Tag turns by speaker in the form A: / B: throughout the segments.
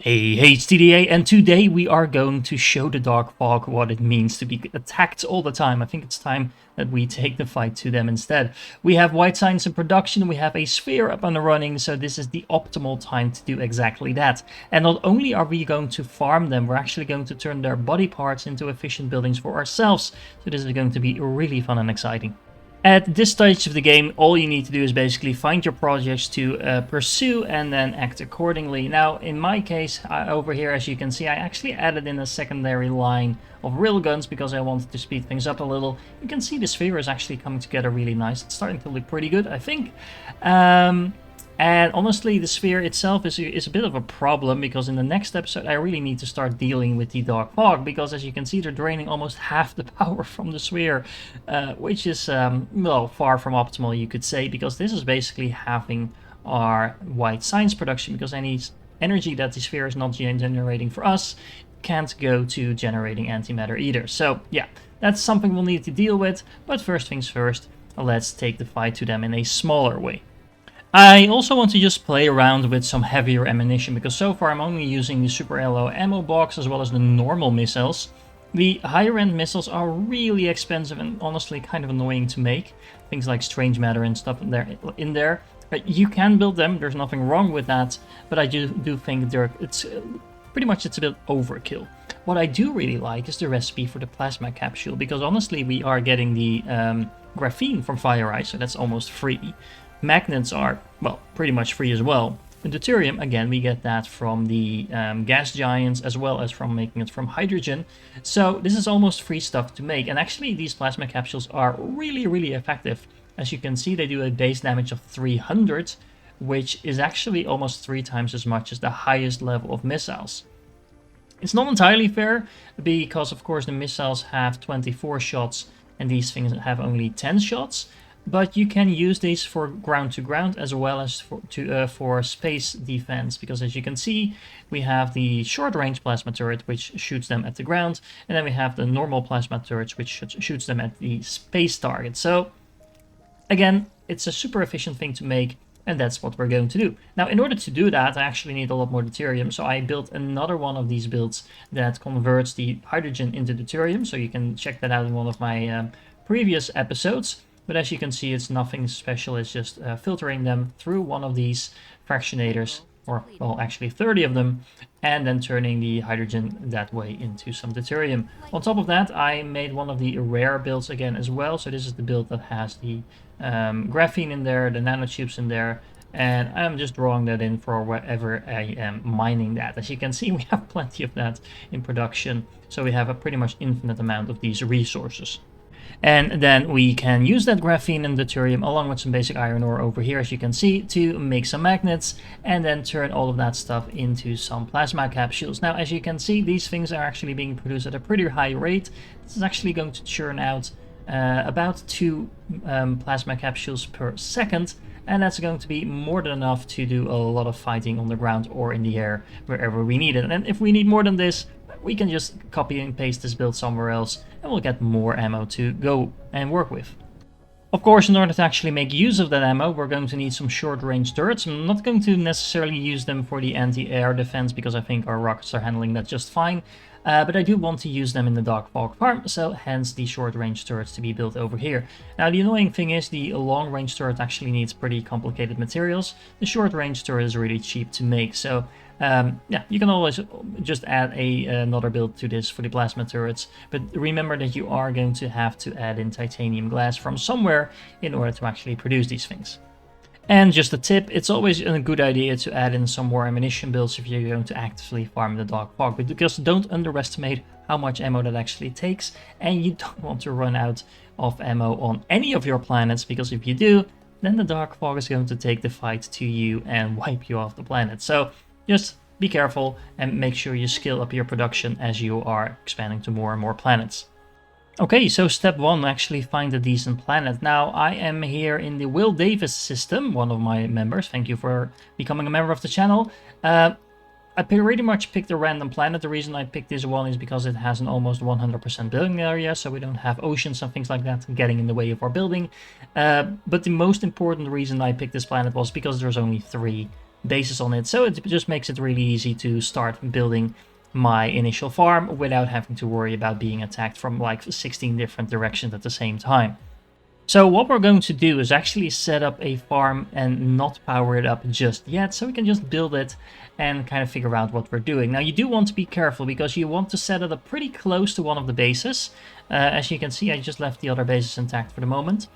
A: Hey, it's TDA, and today we are going to show the Dark Fog what it means to be attacked all the time. I think it's time that we take the fight to them instead. We have white signs in production, we have a sphere up and running, so this is the optimal time to do exactly that. And not only are we going to farm them, we're actually going to turn their body parts into efficient buildings for ourselves. So this is going to be really fun and exciting. At this stage of the game, all you need to do is basically find your projects to pursue and then act accordingly. Now, in my case, over here, as you can see, I actually added in a secondary line of railguns because I wanted to speed things up a little. You can see the sphere is actually coming together really nice. It's starting to look pretty good, I think. And honestly, the sphere itself is a bit of a problem because in the next episode I really need to start dealing with the Dark Fog because as you can see they're draining almost half the power from the sphere, which is, well, far from optimal you could say, because this is basically halving our white science production because any energy that the sphere is not generating for us can't go to generating antimatter either. So yeah, that's something we'll need to deal with, but first things first, let's take the fight to them in a smaller way. I also want to just play around with some heavier ammunition because so far I'm only using the super alloy ammo box as well as the normal missiles. The higher end missiles are really expensive and honestly kind of annoying to make. Things like strange matter and stuff in there. You can build them, there's nothing wrong with that, but I do think it's pretty much it's a bit overkill. What I do really like is the recipe for the plasma capsule because honestly we are getting the graphene from Fire Ice, so that's almost free. Magnets are, well, pretty much free as well. And deuterium, again, we get that from the gas giants as well as from making it from hydrogen. So this is almost free stuff to make. And actually, these plasma capsules are really, really effective. As you can see, they do a base damage of 300, which is actually almost 3 times as much as the highest level of missiles. It's not entirely fair because, of course, the missiles have 24 shots and these things have only 10 shots. But you can use these for ground-to-ground as well as for space defense, because as you can see, we have the short-range plasma turret, which shoots them at the ground, and then we have the normal plasma turrets, which shoots them at the space target. So, again, it's a super efficient thing to make, and that's what we're going to do. Now, in order to do that, I actually need a lot more deuterium, so I built another one of these builds that converts the hydrogen into deuterium, so you can check that out in one of my previous episodes. But as you can see, it's nothing special. It's just filtering them through one of these fractionators, or well, actually 30 of them, and then turning the hydrogen that way into some deuterium. On top of that, I made one of the rare builds again as well. So this is the build that has the graphene in there, the nanotubes in there, and I'm just drawing that in for wherever I am mining that. As you can see, we have plenty of that in production, so we have a pretty much infinite amount of these resources. And then we can use that graphene and deuterium along with some basic iron ore over here, as you can see, to make some magnets and then turn all of that stuff into some plasma capsules. Now, as you can see, these things are actually being produced at a pretty high rate. This is actually going to churn out about 2 plasma capsules per second, and that's going to be more than enough to do a lot of fighting on the ground or in the air wherever we need it. And if we need more than this, we can just copy and paste this build somewhere else and we'll get more ammo to go and work with. Of course, in order to actually make use of that ammo, we're going to need some short-range turrets. I'm not going to necessarily use them for the anti-air defense because I think our rockets are handling that just fine. But I do want to use them in the Dark Fog farm, so hence the short-range turrets to be built over here. Now, the annoying thing is the long-range turret actually needs pretty complicated materials. The short-range turret is really cheap to make, so yeah, you can always just add another build to this for the plasma turrets, but remember that you are going to have to add in titanium glass from somewhere in order to actually produce these things. And just a tip, it's always a good idea to add in some more ammunition builds if you're going to actively farm the Dark Fog, but because don't underestimate how much ammo that actually takes, and you don't want to run out of ammo on any of your planets, because if you do, then the Dark Fog is going to take the fight to you and wipe you off the planet. So just be careful and make sure you scale up your production as you are expanding to more and more planets. Okay, so step 1, actually find a decent planet. Now, I am here in the Will Davis system, one of my members. Thank you for becoming a member of the channel. I pretty much picked a random planet. The reason I picked this one is because it has an almost 100% building area, so we don't have oceans and things like that getting in the way of our building. But the most important reason I picked this planet was because there's only 3 bases on it, so it just makes it really easy to start building my initial farm without having to worry about being attacked from like 16 different directions at the same time. So what we're going to do is actually set up a farm and not power it up just yet, so we can just build it and kind of figure out what we're doing. Now you do want to be careful because you want to set it up pretty close to one of the bases. As you can see, I just left the other bases intact for the moment.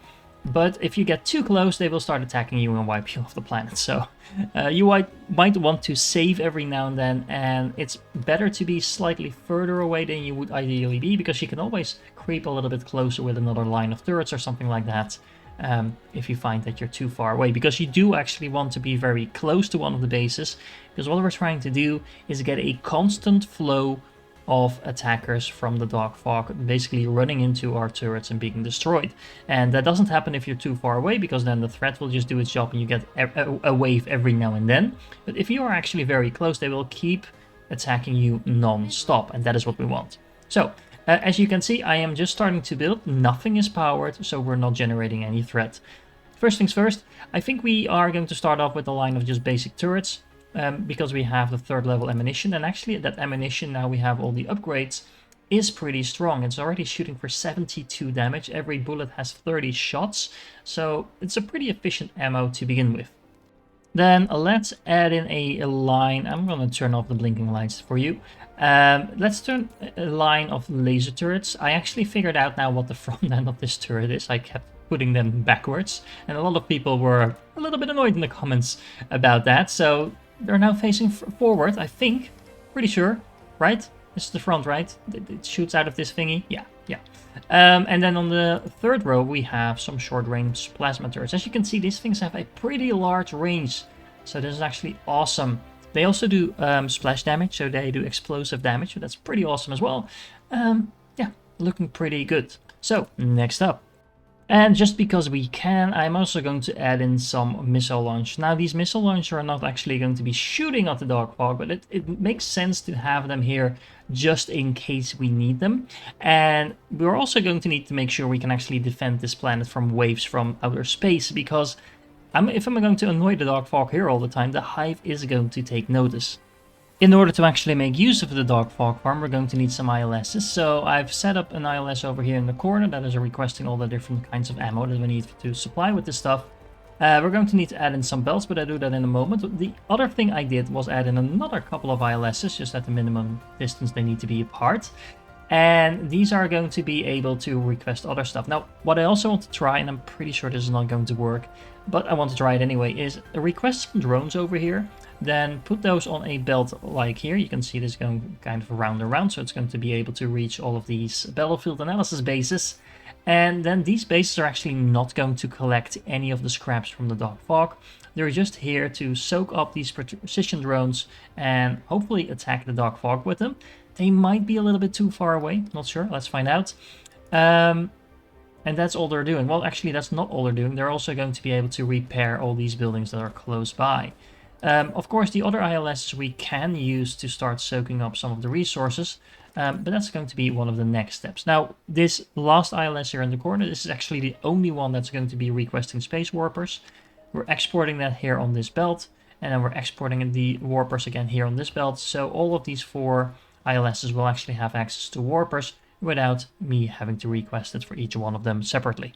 A: But if you get too close, they will start attacking you and wipe you off the planet. So you might want to save every now and then, and it's better to be slightly further away than you would ideally be, because you can always creep a little bit closer with another line of turrets or something like that if you find that you're too far away. Because you do actually want to be very close to one of the bases, because what we're trying to do is get a constant flow of attackers from the Dark Fog basically running into our turrets and being destroyed. And that doesn't happen if you're too far away, because then the threat will just do its job and you get a wave every now and then. But if you are actually very close, they will keep attacking you non-stop, and that is what we want. So as you can see, I am just starting to build. Nothing is powered, so we're not generating any threat. First things first, I think we are going to start off with a line of just basic turrets. Because we have the 3rd level ammunition, and actually that ammunition, now we have all the upgrades, is pretty strong. It's already shooting for 72 damage. Every bullet has 30 shots, so it's a pretty efficient ammo to begin with. Then let's add in a line. I'm going to turn off the blinking lights for you. Let's turn a line of laser turrets. I actually figured out now what the front end of this turret is. I kept putting them backwards, and a lot of people were a little bit annoyed in the comments about that, so they're now facing forward, I think. Pretty sure, right? This is the front, right? It shoots out of this thingy. Yeah. And then on the 3rd row, we have some short-range plasma turrets. As you can see, these things have a pretty large range, so this is actually awesome. They also do splash damage, so they do explosive damage, so that's pretty awesome as well. Yeah, looking pretty good. So, next up. And just because we can, I'm also going to add in some missile launch. Now, these missile launchers are not actually going to be shooting at the Dark Fog, but it makes sense to have them here just in case we need them. And we're also going to need to make sure we can actually defend this planet from waves from outer space, because if I'm going to annoy the Dark Fog here all the time, the Hive is going to take notice. In order to actually make use of the Dark Fog farm, we're going to need some ILSs. So I've set up an ILS over here in the corner that is requesting all the different kinds of ammo that we need to supply with this stuff. We're going to need to add in some belts, but I'll do that in a moment. The other thing I did was add in another couple of ILSs, just at the minimum distance they need to be apart. And these are going to be able to request other stuff. Now, what I also want to try, and I'm pretty sure this is not going to work, but I want to try it anyway, is request some drones over here. Then put those on a belt like here. You can see this going kind of around and around, so it's going to be able to reach all of these battlefield analysis bases. And then these bases are actually not going to collect any of the scraps from the Dark Fog. They're just here to soak up these precision drones and hopefully attack the Dark Fog with them. They might be a little bit too far away, not sure, let's find out. And that's all they're doing. Well, actually, that's not all they're doing. They're also going to be able to repair all these buildings that are close by. Of course, the other ILSs we can use to start soaking up some of the resources, but that's going to be one of the next steps. Now, this last ILS here in the corner, this is actually the only one that's going to be requesting space warpers. We're exporting that here on this belt, and then we're exporting the warpers again here on this belt. So all of these 4 ILSs will actually have access to warpers without me having to request it for each one of them separately.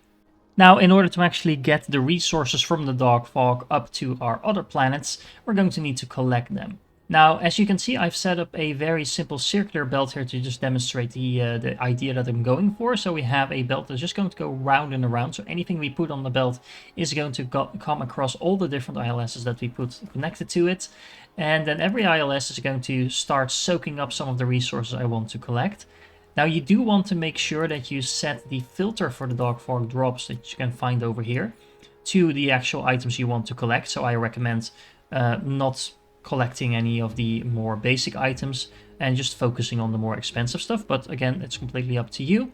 A: Now, in order to actually get the resources from the Dark Fog up to our other planets, we're going to need to collect them. Now, as you can see, I've set up a very simple circular belt here to just demonstrate the idea that I'm going for. So we have a belt that's just going to go round and around. So anything we put on the belt is going to come across all the different ILSs that we put connected to it. And then every ILS is going to start soaking up some of the resources I want to collect. Now, you do want to make sure that you set the filter for the Dark Fog drops that you can find over here to the actual items you want to collect. So I recommend not collecting any of the more basic items and just focusing on the more expensive stuff. But again, it's completely up to you.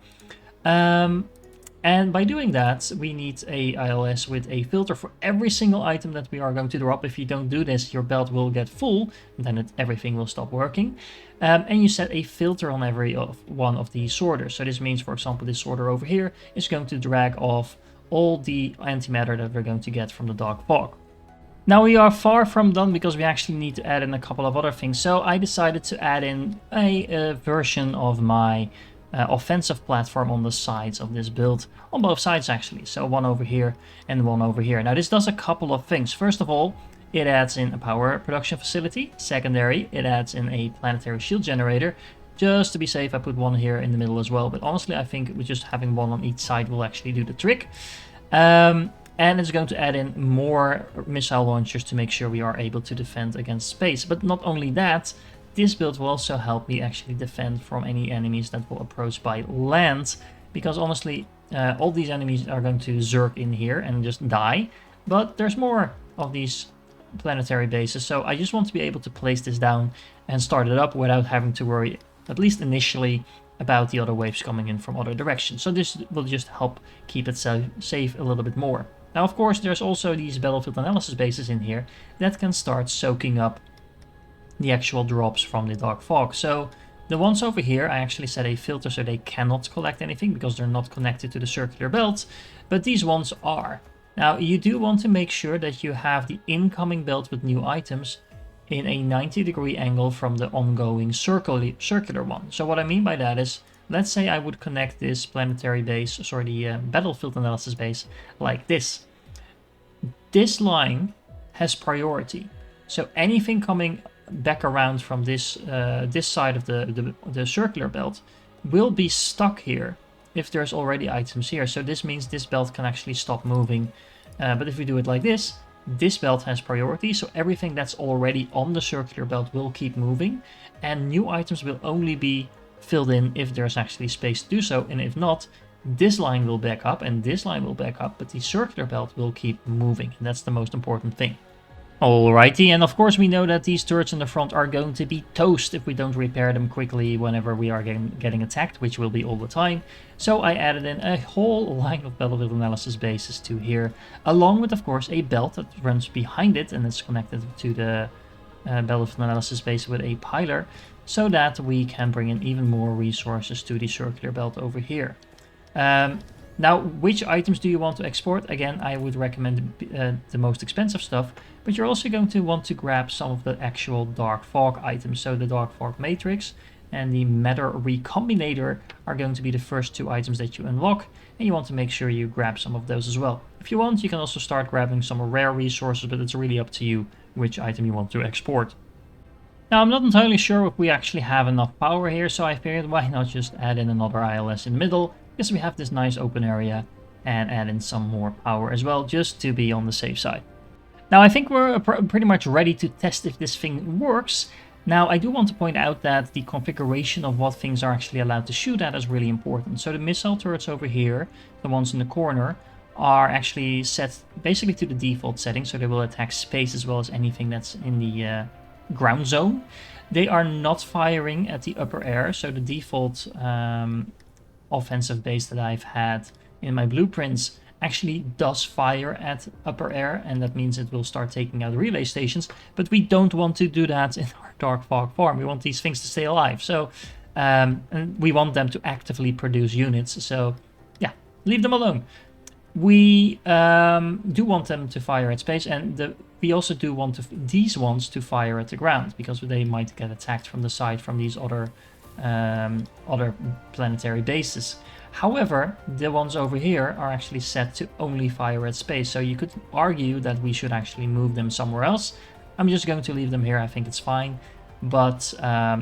A: And by doing that, we need a ILS with a filter for every single item that we are going to drop. If you don't do this, your belt will get full, and then everything will stop working. And you set a filter on every one of these sorters. So this means, for example, this sorter over here is going to drag off all the antimatter that we're going to get from the Dark Fog. Now we are far from done because we actually need to add in a couple of other things. So I decided to add in a version of my offensive platform on the sides of this build, on both sides actually. So one over here and one over here. Now this does a couple of things. First of all, it adds in a power production facility. Secondary, it adds in a planetary shield generator. Just to be safe, I put one here in the middle as well. But honestly, I think with just having one on each side will actually do the trick. And it's going to add in more missile launchers to make sure we are able to defend against space. But not only that, this build will also help me actually defend from any enemies that will approach by land. Because honestly, all these enemies are going to zerk in here and just die. But there's more of these planetary bases. So I just want to be able to place this down and start it up without having to worry, at least initially, about the other waves coming in from other directions. So this will just help keep it safe a little bit more. Now, of course, there's also these battlefield analysis bases in here that can start soaking up the actual drops from the dark fog. So the ones over here, I actually set a filter so they cannot collect anything because they're not connected to the circular belt, but these ones are. Now, you do want to make sure that you have the incoming belt with new items in a 90-degree angle from the ongoing circular one. So what I mean by that is, let's say I would connect this planetary base, sorry, the battlefield analysis base, like this. This line has priority. So anything coming back around from this this side of the circular belt will be stuck here if there's already items here. So this means this belt can actually stop moving. But if we do it like this, this belt has priority, so everything that's already on the circular belt will keep moving, and new items will only be filled in if there's actually space to do so, and if not, this line will back up and this line will back up, but the circular belt will keep moving, and that's the most important thing. Alrighty, and of course we know that these turrets in the front are going to be toast if we don't repair them quickly whenever we are getting attacked, which will be all the time. So I added in a whole line of battlefield analysis bases to here, along with of course a belt that runs behind it and is connected to the battlefield analysis base with a piler, so that we can bring in even more resources to the circular belt over here. Now, which items do you want to export? Again, I would recommend the most expensive stuff, but you're also going to want to grab some of the actual Dark Fog items. So the Dark Fog Matrix and the Matter Recombinator are going to be the first two items that you unlock, and you want to make sure you grab some of those as well. If you want, you can also start grabbing some rare resources, but it's really up to you which item you want to export. Now, I'm not entirely sure if we actually have enough power here, so I figured why not just add in another ILS in the middle, because we have this nice open area, and add in some more power as well, just to be on the safe side. Now, I think we're pretty much ready to test if this thing works. Now, I do want to point out that the configuration of what things are actually allowed to shoot at is really important. So the missile turrets over here, the ones in the corner, are actually set basically to the default setting, so they will attack space as well as anything that's in the ground zone. They are not firing at the upper air, so the default offensive base that I've had in my blueprints actually does fire at upper air, and that means it will start taking out relay stations, but we don't want to do that in our Dark Fog farm. We want these things to stay alive, so and we want them to actively produce units, so yeah, leave them alone. We do want them to fire at space, and we also do want these ones to fire at the ground, because they might get attacked from the side from these other planetary bases. However, the ones over here are actually set to only fire at space, so you could argue that we should actually move them somewhere else. I'm just going to leave them here, I think it's fine, but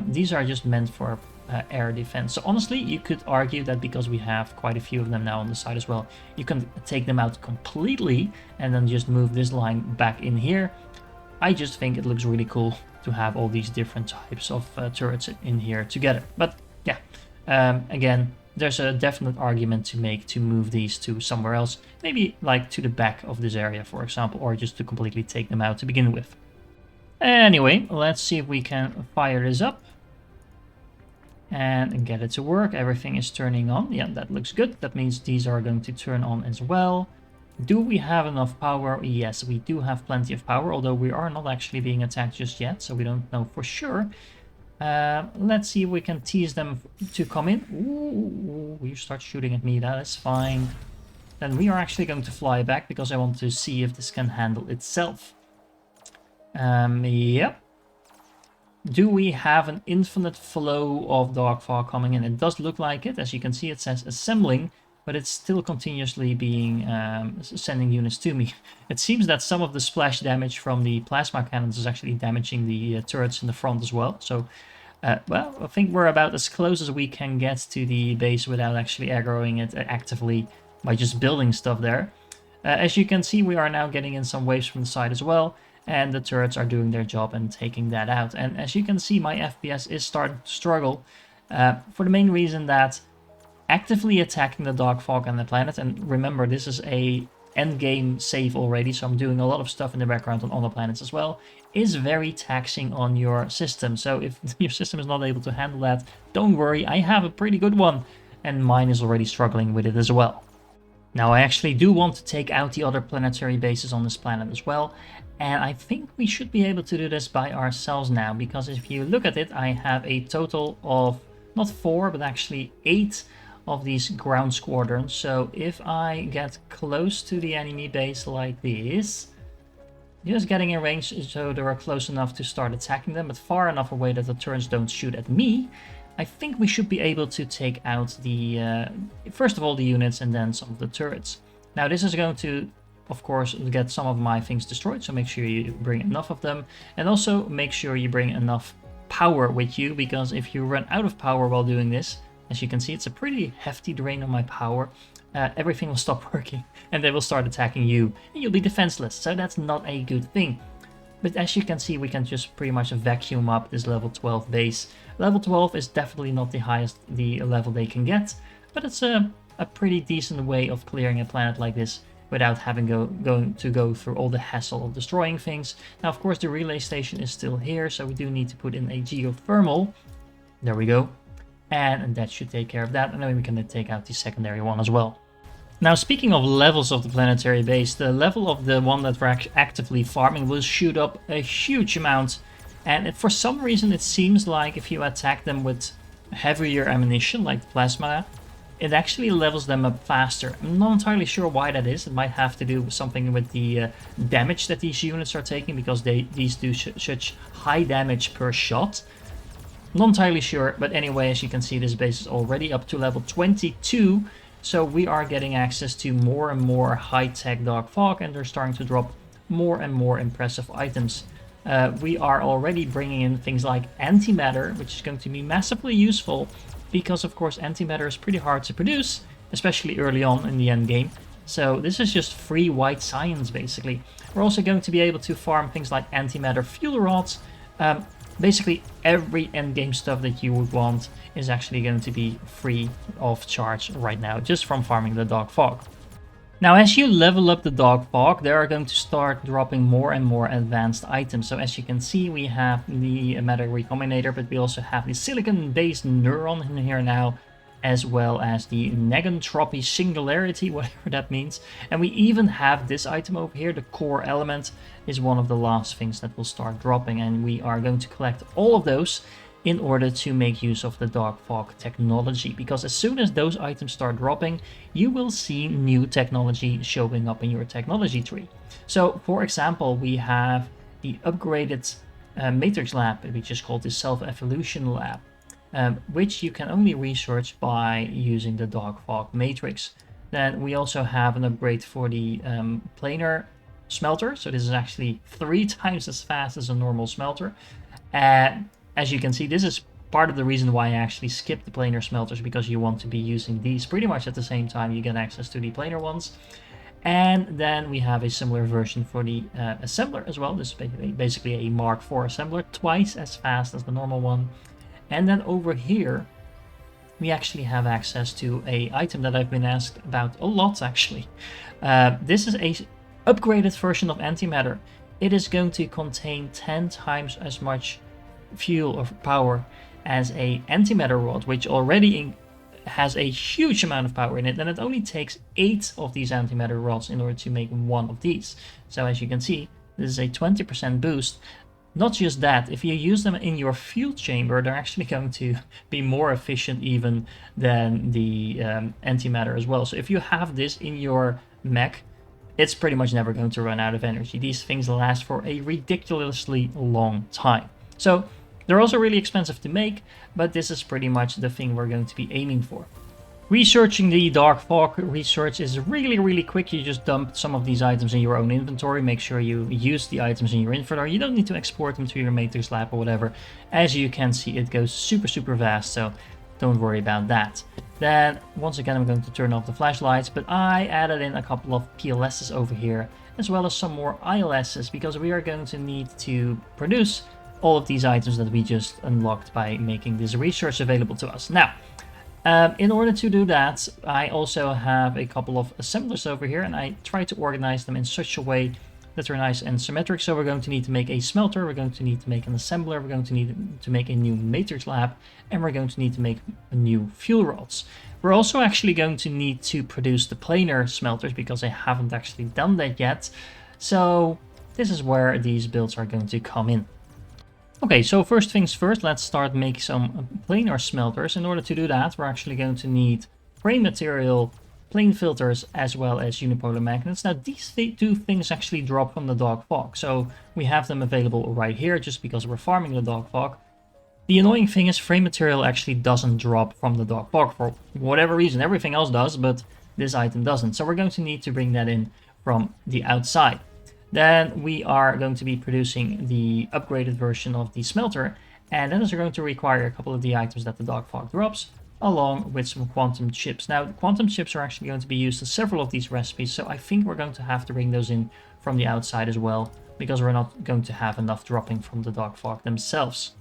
A: these are just meant for air defense. So honestly, you could argue that because we have quite a few of them now on the side as well, you can take them out completely and then just move this line back in here. I just think it looks really cool to have all these different types of turrets in here together. But yeah, again, there's a definite argument to make to move these to somewhere else, maybe like to the back of this area, for example, or just to completely take them out to begin with. Anyway, let's see if we can fire this up and get it to work. Everything is turning on. Yeah, that looks good. That means these are going to turn on as well. Do we have enough power? Yes, we do have plenty of power, although we are not actually being attacked just yet, so we don't know for sure. Let's see if we can tease them to come in. Ooh, you start shooting at me, that is fine. Then we are actually going to fly back because I want to see if this can handle itself. Yep. Do we have an infinite flow of dark fog coming in? It does look like it. As you can see, it says assembling, but it's still continuously being sending units to me. It seems that some of the splash damage from the plasma cannons is actually damaging the turrets in the front as well. So, well, I think we're about as close as we can get to the base without actually aggroing it actively by just building stuff there. As you can see, we are now getting in some waves from the side as well, and the turrets are doing their job and taking that out. And as you can see, my FPS is starting to struggle for the main reason that actively attacking the dark fog and the planet, and remember, this is a endgame save already, so I'm doing a lot of stuff in the background on the planets as well, is very taxing on your system. So if your system is not able to handle that, don't worry, I have a pretty good one, and mine is already struggling with it as well. Now, I actually do want to take out the other planetary bases on this planet as well, and I think we should be able to do this by ourselves now, because if you look at it, I have a total of not 4, but actually 8 of these ground squadrons. So if I get close to the enemy base like this, just getting in range so they're close enough to start attacking them, but far enough away that the turrets don't shoot at me, I think we should be able to take out the, first of all, the units and then some of the turrets. Now, this is going to, of course, get some of my things destroyed, so make sure you bring enough of them. And also make sure you bring enough power with you, because if you run out of power while doing this, as you can see, it's a pretty hefty drain on my power. Everything will stop working, and they will start attacking you, and you'll be defenseless, so that's not a good thing. But as you can see, we can just pretty much vacuum up this level 12 base. Level 12 is definitely not the highest the level they can get, but it's a pretty decent way of clearing a planet like this without having going to go through all the hassle of destroying things. Now, of course, the relay station is still here, so we do need to put in a geothermal. There we go. And that should take care of that, and then we can take out the secondary one as well. Now, speaking of levels of the planetary base, the level of the one that we're actively farming will shoot up a huge amount. And for some reason, it seems like if you attack them with heavier ammunition, like plasma, it actually levels them up faster. I'm not entirely sure why that is. It might have to do with something with the damage that these units are taking, because these do such high damage per shot. Not entirely sure, but anyway, as you can see, this base is already up to level 22. So we are getting access to more and more high-tech dark fog, and they're starting to drop more and more impressive items. We are already bringing in things like antimatter, which is going to be massively useful, because of course antimatter is pretty hard to produce, especially early on in the end game. So this is just free white science, basically. We're also going to be able to farm things like antimatter fuel rods. Basically, every endgame stuff that you would want is actually going to be free of charge right now, just from farming the dark fog. Now, as you level up the dark fog, they are going to start dropping more and more advanced items. So as you can see, we have the matter recombinator, but we also have the silicon-based neuron in here now, as well as the negentropy singularity, whatever that means. And we even have this item over here, the core element, is one of the last things that will start dropping, and we are going to collect all of those in order to make use of the dark fog technology, because as soon as those items start dropping, you will see new technology showing up in your technology tree. So for example, we have the upgraded matrix lab, which is called the self-evolution lab, which you can only research by using the dark fog matrix. Then we also have an upgrade for the planar smelter, so this is actually 3 times as fast as a normal smelter. As you can see, this is part of the reason why I actually skipped the planar smelters, because you want to be using these pretty much at the same time you get access to the planar ones. And then we have a similar version for the assembler as well. This is basically a Mark IV assembler, twice as fast as the normal one. And then over here, we actually have access to a item that I've been asked about a lot, actually. This is a upgraded version of antimatter. It is going to contain 10 times as much fuel or power as a antimatter rod, which already has a huge amount of power in it, and it only takes 8 of these antimatter rods in order to make one of these. So as you can see, this is a 20% boost. Not just that, if you use them in your fuel chamber, they're actually going to be more efficient even than the antimatter as well. So if you have this in your mech, it's pretty much never going to run out of energy. These things last for a ridiculously long time. So they're also really expensive to make, but this is pretty much the thing we're going to be aiming for. Researching the Dark Fog research is really quick. You just dump some of these items in your own inventory. Make sure you use the items in your inventory. You don't need to export them to your Matrix lab or whatever. As you can see, it goes super fast, so don't worry about that. Then, once again, I'm going to turn off the flashlights, but I added in a couple of PLSs over here, as well as some more ILSs, because we are going to need to produce all of these items that we just unlocked by making this research available to us. Now, in order to do that, I also have a couple of assemblers over here, and I try to organize them in such a way that they're nice and symmetric. So we're going to need to make a smelter, we're going to need to make an assembler, we're going to need to make a new matrix lab, and we're going to need to make new fuel rods. We're also actually going to need to produce the planar smelters, because I haven't actually done that yet. So this is where these builds are going to come in. Okay, so first things first, let's start making some planar smelters. In order to do that, we're actually going to need frame material, plane filters, as well as unipolar magnets. Now, these two things actually drop from the Dark Fog, so we have them available right here just because we're farming the Dark Fog. The annoying thing is frame material actually doesn't drop from the Dark Fog for whatever reason. Everything else does, but this item doesn't. So we're going to need to bring that in from the outside. Then we are going to be producing the upgraded version of the smelter, and that is going to require a couple of the items that the Dark Fog drops, along with some quantum chips. Now, quantum chips are actually going to be used in several of these recipes, so I think we're going to have to bring those in from the outside as well, because we're not going to have enough dropping from the Dark Fog themselves.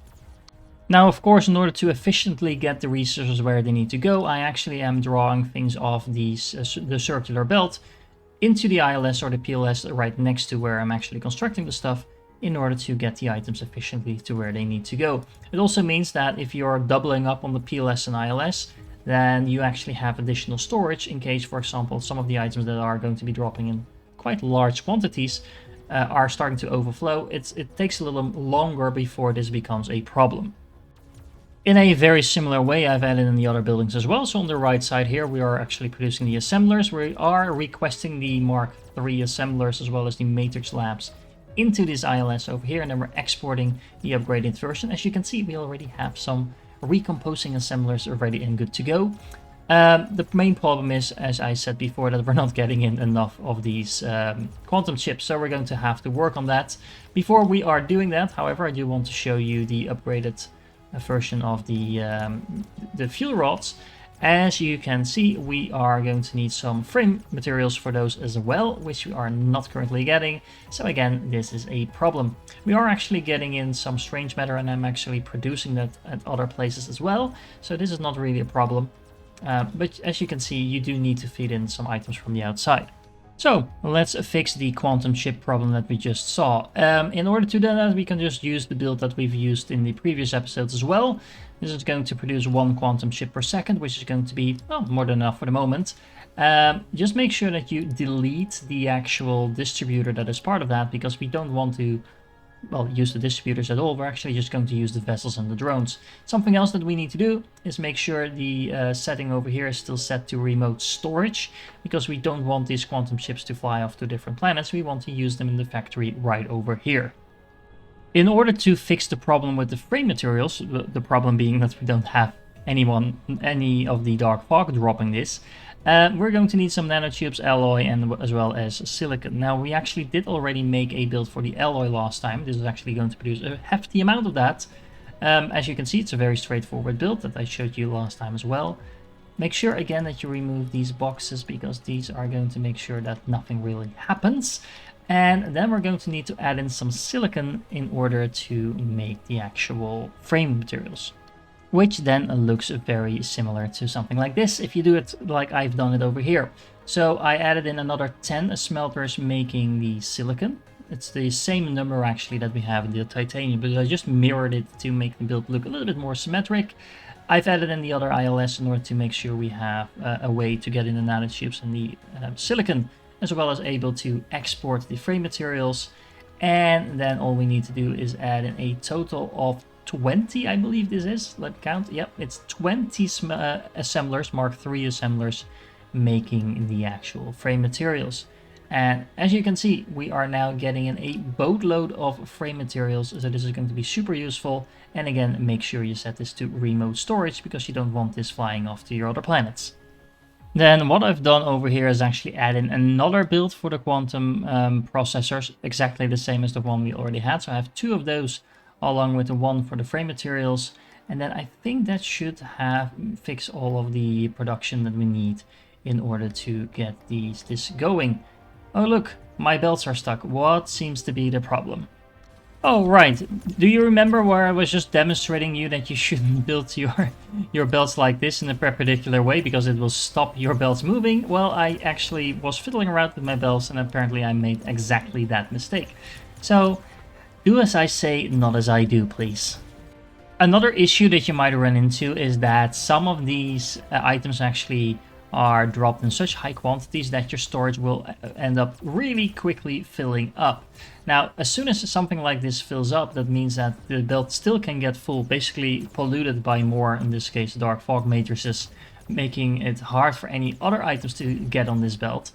A: Now, of course, in order to efficiently get the resources where they need to go, I actually am drawing things off these, the circular belt into the ILS or the PLS right next to where I'm actually constructing the stuff, in order to get the items efficiently to where they need to go. It also means that if you're doubling up on the PLS and ILS, then you actually have additional storage in case, for example, some of the items that are going to be dropping in quite large quantities are starting to overflow. It takes a little longer before this becomes a problem. In a very similar way, I've added in the other buildings as well. So on the right side here, we are actually producing the assemblers. We are requesting the Mark III assemblers as well as the Matrix labs into this ILS over here, and then we're exporting the upgraded version. As you can see, we already have some recomposing assemblers ready and good to go. The main problem is, as I said before, that we're not getting in enough of these quantum chips, so we're going to have to work on that. Before we are doing that, however, I do want to show you the upgraded version of the fuel rods. As you can see, we are going to need some frame materials for those as well, which we are not currently getting. So again, this is a problem. We are actually getting in some strange matter, and I'm actually producing that at other places as well. So this is not really a problem. But as you can see, you do need to feed in some items from the outside. So let's fix the quantum chip problem that we just saw. In order to do that, we can just use the build that we've used in the previous episodes as well. This is going to produce 1 quantum chip per second, which is going to be, well, more than enough for the moment. Just make sure that you delete the actual distributor that is part of that, because we don't want to, well, use the distributors at all. We're actually just going to use the vessels and the drones. Something else that we need to do is make sure the setting over here is still set to remote storage, because we don't want these quantum chips to fly off to different planets. We want to use them in the factory right over here. In order to fix the problem with the frame materials, the problem being that we don't have any of the Dark Fog dropping this, we're going to need some nanotubes, alloy, and as well as silicon. Now, we actually did already make a build for the alloy last time. This is actually going to produce a hefty amount of that. As you can see, it's a very straightforward build that I showed you last time as well. Make sure again that you remove these boxes, because these are going to make sure that nothing really happens. And then we're going to need to add in some silicon in order to make the actual frame materials, which then looks very similar to something like this if you do it like I've done it over here. So I added in another 10 smelters making the silicon. It's the same number actually that we have in the titanium, but I just mirrored it to make the build look a little bit more symmetric. I've added in the other ILS in order to make sure we have a way to get in the nanotubes and the silicon, as well as able to export the frame materials. And then all we need to do is add in a total of 20, I believe this is. Let's count. Yep, it's 20 assemblers, Mark III assemblers, making the actual frame materials. And as you can see, we are now getting in a boatload of frame materials, so this is going to be super useful. And again, make sure you set this to remote storage because you don't want this flying off to your other planets. Then what I've done over here is actually add in another build for the quantum processors, exactly the same as the one we already had. So I have 2 of those along with the one for the frame materials. And then I think that should have fix all of the production that we need in order to get this going. Oh look, my belts are stuck. What seems to be the problem? Oh right, do you remember where I was just demonstrating you that you shouldn't build your belts like this in a particular way because it will stop your belts moving? Well, I actually was fiddling around with my belts and apparently I made exactly that mistake. So, do as I say, not as I do, please. Another issue that you might run into is that some of these items actually are dropped in such high quantities that your storage will end up really quickly filling up. Now, as soon as something like this fills up, that means that the belt still can get full, basically polluted by more, in this case, dark fog matrices, making it hard for any other items to get on this belt.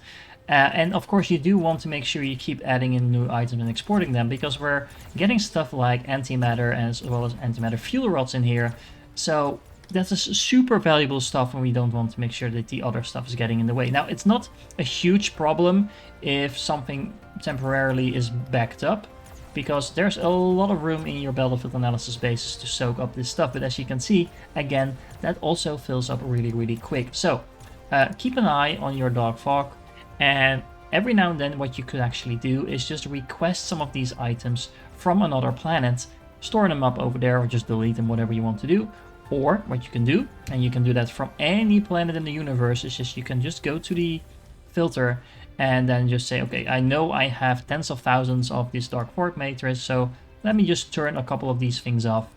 A: And of course, you do want to make sure you keep adding in new items and exporting them, because we're getting stuff like antimatter as well as antimatter fuel rods in here. So that is super valuable stuff, and we don't want to make sure that the other stuff is getting in the way. Now, it's not a huge problem if something temporarily is backed up, because there's a lot of room in your battlefield analysis bases to soak up this stuff. But as you can see, again, that also fills up really quick. So keep an eye on your dark fog, and every now and then what you could actually do is just request some of these items from another planet, store them up over there, or just delete them, whatever you want to do. Or what you can do, and you can do that from any planet in the universe, is just you can just go to the filter and then just say, okay, I know I have tens of thousands of this dark fog matrix, so let me just turn a couple of these things off.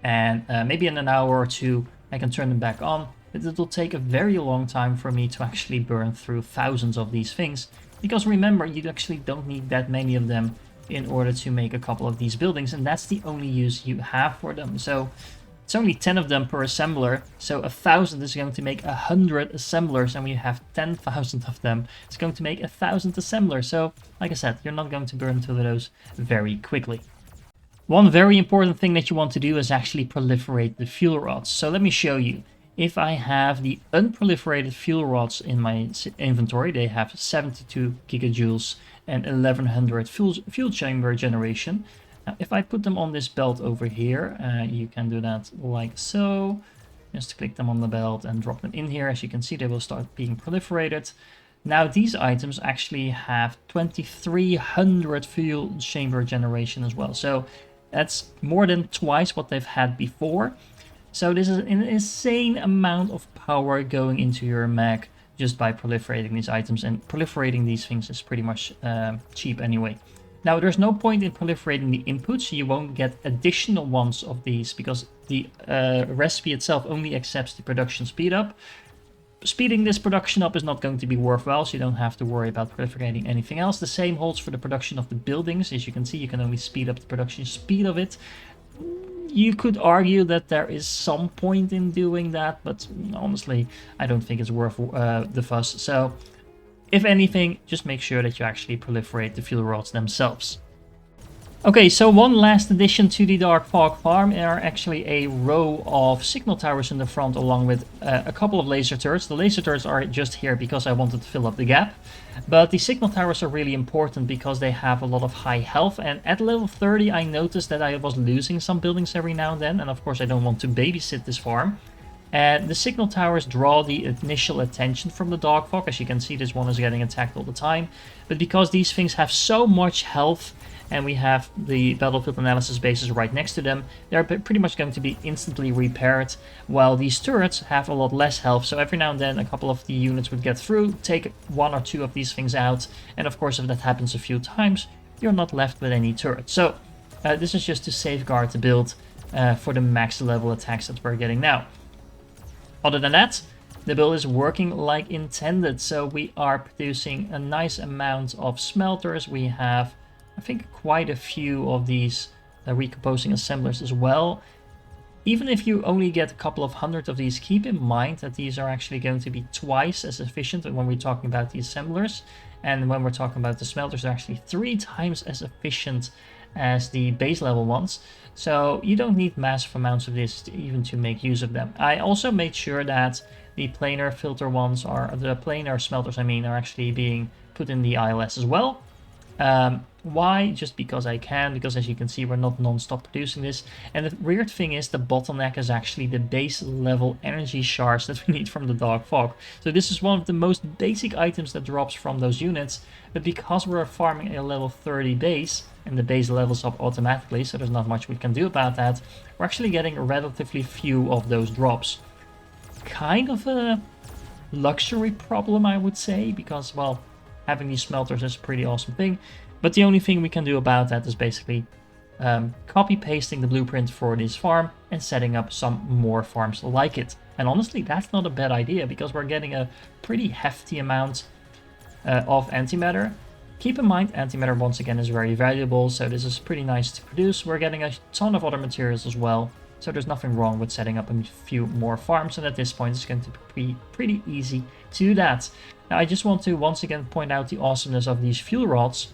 A: And maybe in an hour or 2 I can turn them back on, but it will take a very long time for me to actually burn through thousands of these things. Because remember, you actually don't need that many of them in order to make a couple of these buildings, and that's the only use you have for them. So it's only 10 of them per assembler, so 1,000 is going to make 100 assemblers, and we have 10,000 of them. It's going to make 1,000 assemblers, so like I said, you're not going to burn through those very quickly. One very important thing that you want to do is actually proliferate the fuel rods. So let me show you. If I have the unproliferated fuel rods in my inventory, they have 72 gigajoules and 1100 fuel chamber generation. Now, if I put them on this belt over here, you can do that like so. Just click them on the belt and drop them in here. As you can see, they will start being proliferated. Now, these items actually have 2300 fuel chamber generation as well. So that's more than twice what they've had before. So this is an insane amount of power going into your mech just by proliferating these items. And proliferating these things is pretty much cheap anyway. Now, there's no point in proliferating the inputs. You won't get additional ones of these because the recipe itself only accepts the production speed up. Speeding this production up is not going to be worthwhile, so you don't have to worry about proliferating anything else. The same holds for the production of the buildings. As you can see, you can only speed up the production speed of it. You could argue that there is some point in doing that, but honestly, I don't think it's worth the fuss. So if anything, just make sure that you actually proliferate the fuel rods themselves. Okay, so one last addition to the Dark Fog farm are actually a row of signal towers in the front along with a couple of laser turrets. The laser turrets are just here because I wanted to fill up the gap. But the signal towers are really important because they have a lot of high health. And at level 30 I noticed that I was losing some buildings every now and then. And of course I don't want to babysit this farm. And the signal towers draw the initial attention from the Dark Fog. As you can see, this one is getting attacked all the time. But because these things have so much health, and we have the battlefield analysis bases right next to them, they're pretty much going to be instantly repaired, while these turrets have a lot less health. So every now and then a couple of the units would get through, take 1 or 2 of these things out, and of course if that happens a few times, you're not left with any turrets. So this is just to safeguard the build for the max level attacks that we're getting now. Other than that, the build is working like intended, so we are producing a nice amount of smelters. We have, I think, quite a few of these recomposing assemblers as well. even if you only get a couple of hundred of these, keep in mind that these are actually going to be twice as efficient when we're talking about the assemblers. And when we're talking about the smelters, they're actually 3 times as efficient as the base level ones. So you don't need massive amounts of this even to make use of them. I also made sure that the planar filter ones are, the planar smelters I mean, are actually being put in the ILS as well. Why? Just because I can, because as you can see, we're not non-stop producing this. And the weird thing is the bottleneck is actually the base level energy shards that we need from the Dark Fog. So this is one of the most basic items that drops from those units, but because we're farming a level 30 base, and the base levels up automatically, so there's not much we can do about that, we're actually getting relatively few of those drops. Kind of a luxury problem, I would say, because, well, having these smelters is a pretty awesome thing. But the only thing we can do about that is basically copy pasting the blueprint for this farm and setting up some more farms like it. And honestly, that's not a bad idea because we're getting a pretty hefty amount of antimatter. Keep in mind, antimatter once again is very valuable, so this is pretty nice to produce. We're getting a ton of other materials as well, so there's nothing wrong with setting up a few more farms, and at this point it's going to be pretty easy to do that. Now I just want to once again point out the awesomeness of these fuel rods.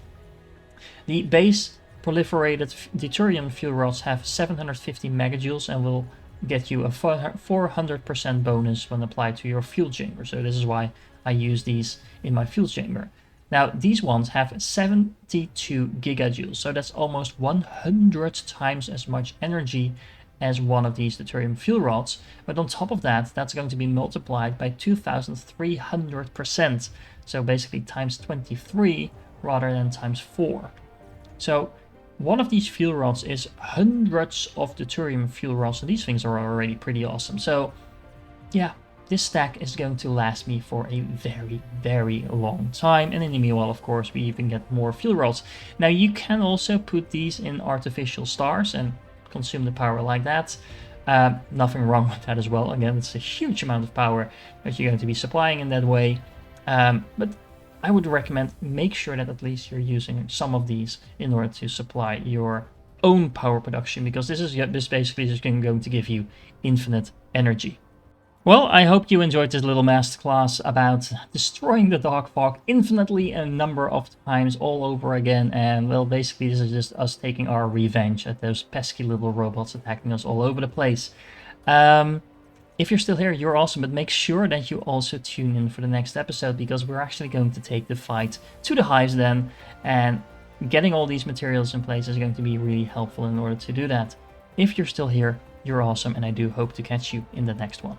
A: The base proliferated deuterium fuel rods have 750 megajoules and will get you a 400% bonus when applied to your fuel chamber. So this is why I use these in my fuel chamber. Now these ones have 72 gigajoules, so that's almost 100 times as much energy as one of these deuterium fuel rods. But on top of that, that's going to be multiplied by 2300%. So basically times 23 rather than times 4. So one of these fuel rods is hundreds of deuterium fuel rods, and these things are already pretty awesome. So yeah, this stack is going to last me for a very, very long time. And in the meanwhile, of course, we even get more fuel rods. Now you can also put these in artificial stars and consume the power like that. Nothing wrong with that as well. Again, it's a huge amount of power that you're going to be supplying in that way. But I would recommend make sure that at least you're using some of these in order to supply your own power production, because this basically is going to give you infinite energy. Well, I hope you enjoyed this little masterclass about destroying the Dark Fog infinitely a number of times all over again. And well, basically this is just us taking our revenge at those pesky little robots attacking us all over the place. If you're still here, you're awesome, but make sure that you also tune in for the next episode, because we're actually going to take the fight to the hives then, and getting all these materials in place is going to be really helpful in order to do that. If you're still here, you're awesome, and I do hope to catch you in the next one.